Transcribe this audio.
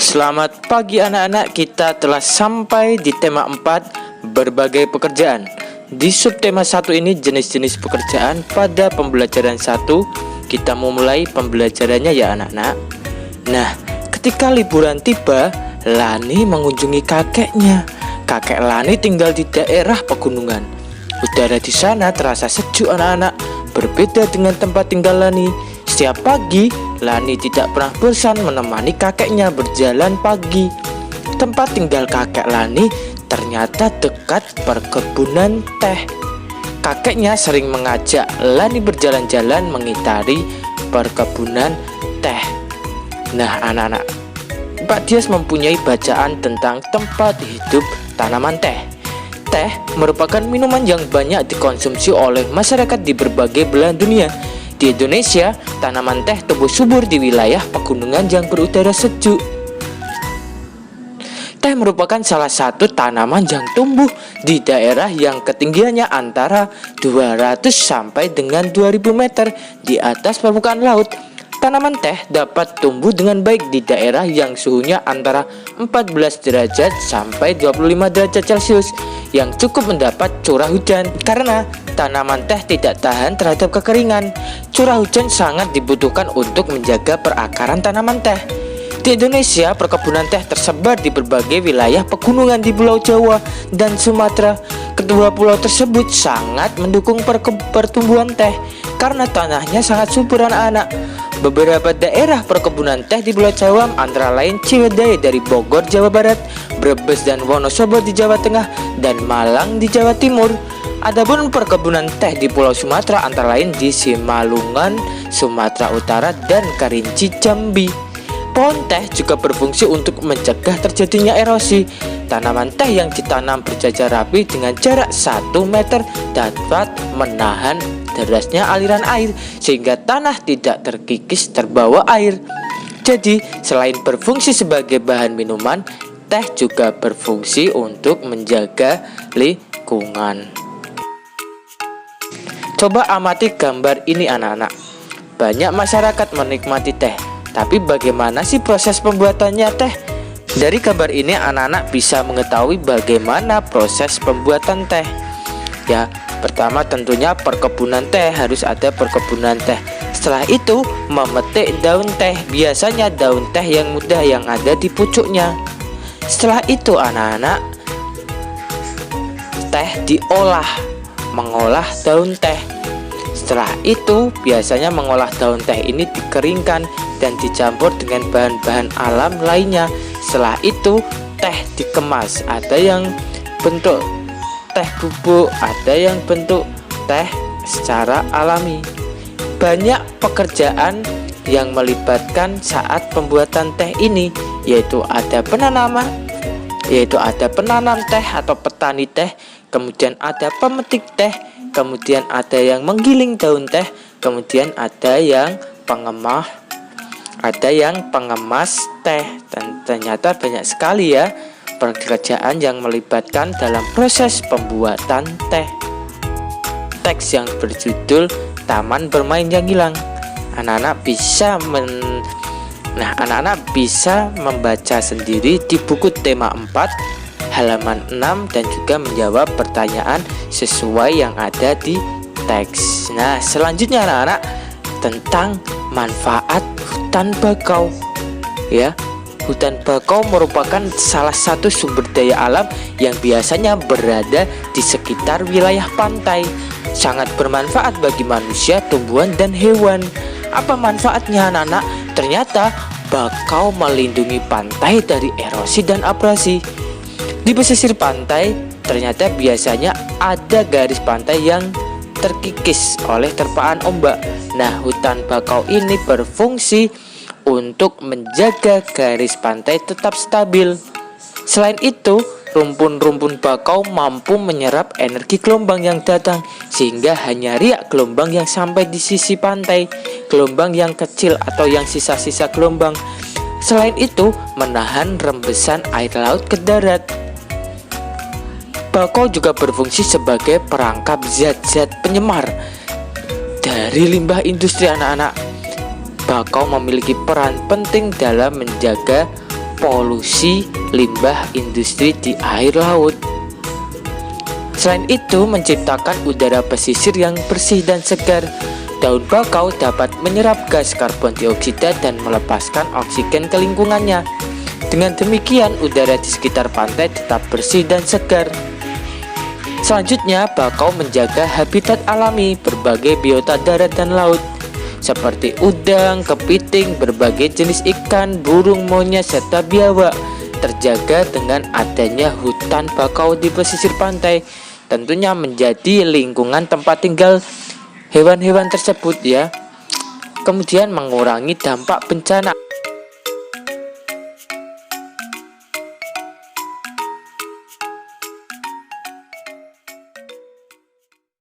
Selamat pagi anak-anak, kita telah sampai di tema 4, berbagai pekerjaan. Di subtema 1 ini jenis-jenis pekerjaan pada pembelajaran 1. Kita mau mulai pembelajarannya ya anak-anak. Nah, ketika liburan tiba, Lani mengunjungi kakeknya. Kakek Lani tinggal di daerah pegunungan. Udara di sana terasa sejuk anak-anak, berbeda dengan tempat tinggal Lani. Setiap pagi, Lani tidak pernah bosan menemani kakeknya berjalan pagi. Tempat tinggal kakek Lani ternyata dekat perkebunan teh. Kakeknya sering mengajak Lani berjalan-jalan mengitari perkebunan teh. Nah anak-anak, Pak Dias mempunyai bacaan tentang tempat hidup tanaman teh. Teh merupakan minuman yang banyak dikonsumsi oleh masyarakat di berbagai belahan dunia. Di Indonesia, tanaman teh tumbuh subur di wilayah pegunungan yang berudara sejuk. Teh merupakan salah satu tanaman yang tumbuh di daerah yang ketinggiannya antara 200 sampai dengan 2000 meter di atas permukaan laut. Tanaman teh dapat tumbuh dengan baik di daerah yang suhunya antara 14 derajat sampai 25 derajat Celcius yang cukup mendapat curah hujan. Karena tanaman teh tidak tahan terhadap kekeringan, curah hujan sangat dibutuhkan untuk menjaga perakaran tanaman teh. Di Indonesia, perkebunan teh tersebar di berbagai wilayah pegunungan di Pulau Jawa dan Sumatera. Kedua pulau tersebut sangat mendukung pertumbuhan teh karena tanahnya sangat subur anak-anak. Beberapa daerah perkebunan teh di Pulau Jawa antara lain Ciwidey dari Bogor, Jawa Barat, Brebes dan Wonosobo di Jawa Tengah, dan Malang di Jawa Timur. Adapun perkebunan teh di Pulau Sumatera antara lain di Simalungun, Sumatera Utara, dan Kerinci, Jambi. Pohon teh juga berfungsi untuk mencegah terjadinya erosi. Tanaman teh yang ditanam berjajar rapi dengan jarak 1 meter dapat menahan derasnya aliran air sehingga tanah tidak terkikis terbawa air. Jadi, selain berfungsi sebagai bahan minuman, teh juga berfungsi untuk menjaga lingkungan. Coba amati gambar ini anak-anak. Banyak masyarakat menikmati teh, tapi bagaimana sih proses pembuatannya teh? Dari gambar ini anak-anak bisa mengetahui bagaimana proses pembuatan teh. Ya, pertama tentunya perkebunan teh, harus ada perkebunan teh. Setelah itu memetik daun teh, biasanya daun teh yang muda yang ada di pucuknya. Setelah itu anak-anak, teh diolah, mengolah daun teh. Setelah itu biasanya mengolah daun teh ini dikeringkan dan dicampur dengan bahan-bahan alam lainnya. Setelah itu teh dikemas, ada yang bentuk teh bubuk, ada yang bentuk teh secara alami. Banyak pekerjaan yang melibatkan saat pembuatan teh ini, yaitu ada penanam teh atau petani teh, kemudian ada pemetik teh, kemudian ada yang menggiling daun teh, kemudian ada yang pengemas teh. Dan ternyata banyak sekali ya pekerjaan yang melibatkan dalam proses pembuatan teh. Teks yang berjudul Taman Bermain Yang Hilang. Anak-anak bisa membaca sendiri di buku tema 4 halaman 6 dan juga menjawab pertanyaan sesuai yang ada di teks. Nah, selanjutnya anak-anak tentang manfaat hutan bakau. Ya, hutan bakau merupakan salah satu sumber daya alam yang biasanya berada di sekitar wilayah pantai. Sangat bermanfaat bagi manusia, tumbuhan, dan hewan. Apa manfaatnya anak-anak? Ternyata bakau melindungi pantai dari erosi dan abrasi. Di pesisir pantai, ternyata biasanya ada garis pantai yang terkikis oleh terpaan ombak. Nah, hutan bakau ini berfungsi untuk menjaga garis pantai tetap stabil. Selain itu, rumpun-rumpun bakau mampu menyerap energi gelombang yang datang, sehingga hanya riak gelombang yang sampai di sisi pantai, gelombang yang kecil atau yang sisa-sisa gelombang. Selain itu, menahan rembesan air laut ke darat. Bakau juga berfungsi sebagai perangkap zat-zat penyemar dari limbah industri anak-anak. Bakau memiliki peran penting dalam menjaga polusi limbah industri di air laut. Selain itu, menciptakan udara pesisir yang bersih dan segar. Daun bakau dapat menyerap gas karbon dioksida dan melepaskan oksigen ke lingkungannya. Dengan demikian, udara di sekitar pantai tetap bersih dan segar. Selanjutnya, bakau menjaga habitat alami berbagai biota darat dan laut, seperti udang, kepiting, berbagai jenis ikan, burung, monyet, serta biawak, terjaga dengan adanya hutan bakau di pesisir pantai. Tentunya menjadi lingkungan tempat tinggal hewan-hewan tersebut ya. Kemudian mengurangi dampak bencana.